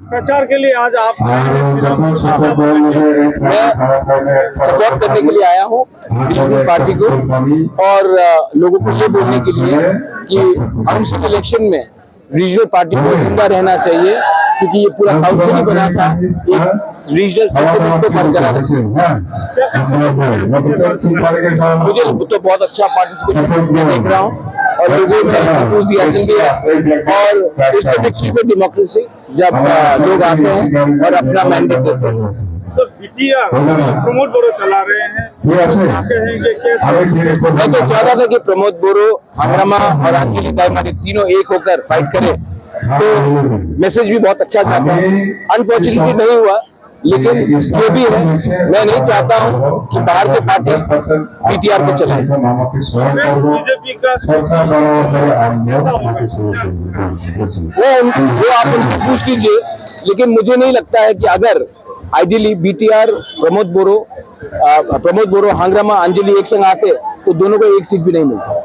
प्रचार के लिए आज आप मैं सपोर्ट करने के लिए आया हूँ बीजेपी पार्टी को और लोगों को ये बोलने के लिए कि काउंसिल इलेक्शन में रीजनल पार्टी को जिंदा रहना चाहिए, क्योंकि ये पूरा काउंसिल ही बना था एक रीजनल सेंटिमेंट को बरकरार रखने। मुझे तो बहुत अच्छा पार्टिसिपेशन देख रहा हूँ और लोगों में एंथुसियाज्म भी है और इससे विक्ट्री फॉर डेमोक्रेसी जब लोग आते हैं और अपना मैंडेट देते हैं। सर बीटीआर प्रमोद बोरो चला रहे हैं, कहेंगे कैसे? मैं तो चाहता था कि प्रमोद बोरो, हंगामा और अंजलि दायमानी तीनों एक होकर फाइट करें, तो मैसेज भी बहुत अच्छा जाता है। अनफॉर्चुनेटली नहीं हुआ, लेकिन जो भी है मैं नहीं चाहता हूँ कि बाहर के पार्टी पीटीआर को चलाए। बीजेपी का वो आप उनसे पूछ लीजिए, लेकिन मुझे नहीं लगता है कि अगर आइडियली बीटीआर प्रमोद बोरो, हांग्रामा, अंजलि एक संग आते तो दोनों को एक सीट भी नहीं मिलता।